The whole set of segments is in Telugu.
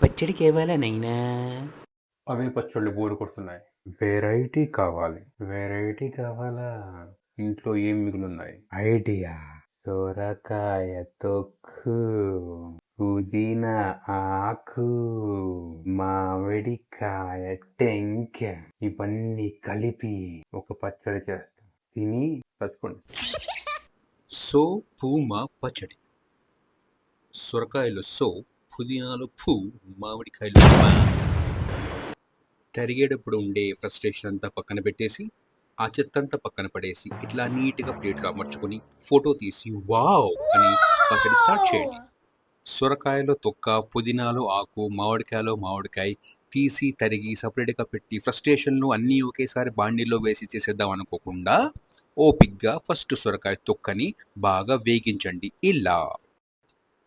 పచ్చడి కేవాలా నైనా? అవే పచ్చళ్ళు బోరు కొడుతున్నాయి. వెరైటీ కావాలి. వెరైటీ కావాలా? ఇంట్లో ఏం మిగులున్నాయి? ఐడియా. సొరకాయ తొక్కు, పుదీనా ఆకు, మామిడికాయ టెంక, ఇవన్నీ కలిపి ఒక పచ్చడి చేస్తాం. తిని చచ్చుకోండి. సో పూమా పచ్చడి. సొరకాయలు సో, పుదీనాలు ఫూ, మామిడికాయలు మా. తరిగేటప్పుడు ఉండే ఫ్రస్ట్రేషన్ అంతా పక్కన పెట్టేసి, ఆ చెత్తంతా పక్కన పడేసి, ఇట్లా నీట్గా ప్లేట్లో అమర్చుకొని ఫోటో తీసి వావ్ అని పచ్చడి స్టార్ట్ చేయండి. సొరకాయలో తొక్క, పుదీనాలో ఆకు, మామిడికాయలో మామిడికాయ తీసి తరిగి సపరేట్గా పెట్టి ఫ్రస్ట్రేషన్లు అన్నీ ఒకేసారి బాండీలో వేసి చేసేద్దాం అనుకోకుండా ఓపిగ్గా ఫస్ట్ సొరకాయ తొక్కని బాగా వేగించండి. ఇలా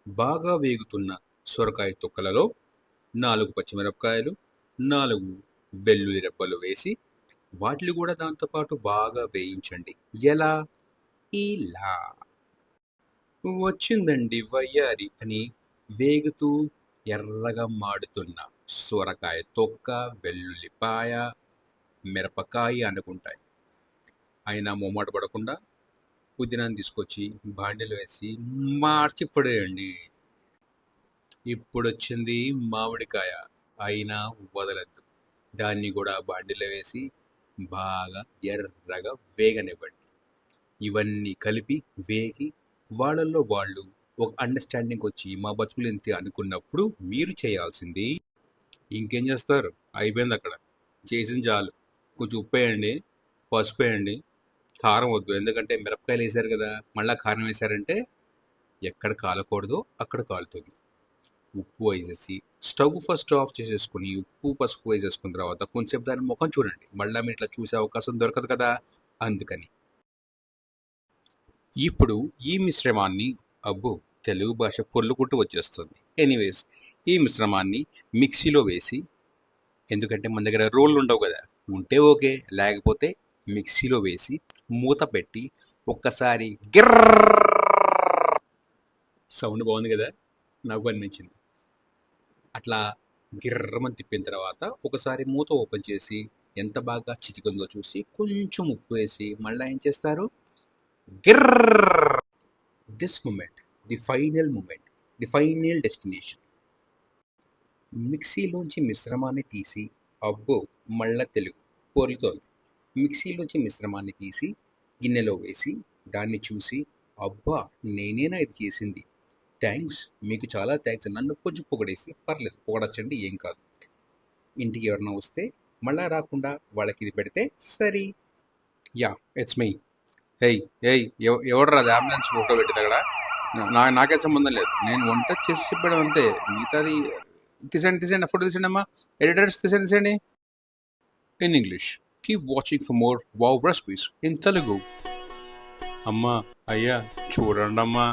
బాగా వేగుతున్న సొరకాయ తొక్కలలో 4 పచ్చిమిరపకాయలు, 4 వెల్లుల్లి రెబ్బలు వేసి వాటిని కూడా దాంతోపాటు బాగా వేయించండి. ఎలా? ఇలా వచ్చిందండి వయ్యారి అని వేగుతూ ఎర్రగా మాడుతున్న సొరకాయ తొక్క, వెల్లుల్లిపాయ, మిరపకాయ అనుకుంటాయి. అయినా మొమ్మాట పడకుండా పుదీనాను తీసుకొచ్చి బాండీలో వేసి మార్చి పడేయండి. ఇప్పుడొచ్చింది మామిడికాయ. అయినా వదలద్దు. దాన్ని కూడా బాండీలో వేసి బాగా ఎర్రగా వేగనివ్వండి. ఇవన్నీ కలిపి వేగి వాళ్ళల్లో వాళ్ళు ఒక అండర్స్టాండింగ్ వచ్చి మా బతుకులు ఇంతే అనుకున్నప్పుడు మీరు చేయాల్సింది ఇంకేం చేస్తారు? అయిపోయింది అక్కడ. చేసింది చాలు. కొంచెం ఉప్పు వేయండి, పసుపు వేయండి, కారం వద్దు. ఎందుకంటే మిరపకాయలు వేసారు కదా, మళ్ళీ కారం వేసారంటే ఎక్కడ కాలకూడదో అక్కడ కాలుతుంది. ఉప్పు వేసేసి స్టవ్ ఫస్ట్ ఆఫ్ చేసేసుకుని ఉప్పు పసుపు వేసేసుకున్న తర్వాత కొంచెం దాని ముఖం చూడండి. మళ్ళీ మీరు ఇట్లా చూసే అవకాశం దొరకదు కదా, అందుకని. ఇప్పుడు ఈ మిశ్రమాన్ని అబ్బో తెలుగు భాష పొర్లుకుంటూ వచ్చేస్తుంది. ఎనీవేస్, ఈ మిశ్రమాన్ని మిక్సీలో వేసి, ఎందుకంటే మన దగ్గర రోళ్ళు ఉండవు కదా, ఉంటే ఓకే, లేకపోతే మిక్సీలో వేసి మూత పెట్టి ఒక్కసారి గిర్ర సౌండ్ బాగుంది కదా, నాకు అనిపించింది. అట్లా గిర్రమని తిప్పిన తర్వాత ఒకసారి మూత ఓపెన్ చేసి ఎంత బాగా చితికిందో చూసి కొంచెం ఉప్పు వేసి మళ్ళీ ఏం చేస్తారు? గిర్ర. This moment, the final moment, the final destination. మిక్సీలోంచి మిశ్రమాన్ని తీసి అబ్బో మళ్ళా తెలుగు పొర్లుతోంది. మిక్సీలోంచి మిశ్రమాన్ని తీసి గిన్నెలో వేసి దాన్ని చూసి అబ్బా నేనేనా ఇది చేసింది, థ్యాంక్స్, మీకు చాలా థ్యాంక్స్, నన్ను కొంచెం పొగడేసి పర్లేదు పొగడచ్చండి ఏం కాదు. ఇంటికి ఎవరైనా వస్తే మళ్ళా రాకుండా వాళ్ళకి ఇది పెడితే సరి. Yeah, it's me. ఏయ్ ఏయ్ ఎవడరా అది అంబులెన్స్ ఫోటో పెట్టింది అక్కడ? నాకే సంబంధం లేదు, నేను వంట చేసి చెప్పాడు అంతే. మిగతాది తీసేయండి, తీసేయండి, ఫోటో తీసేయండి అమ్మా. ఎడిటర్స్ తీసేయండి, తీసేయండి. In English. Keep watching for more wow recipes in Telugu. అమ్మా, అయ్యా, చూడండి అమ్మా,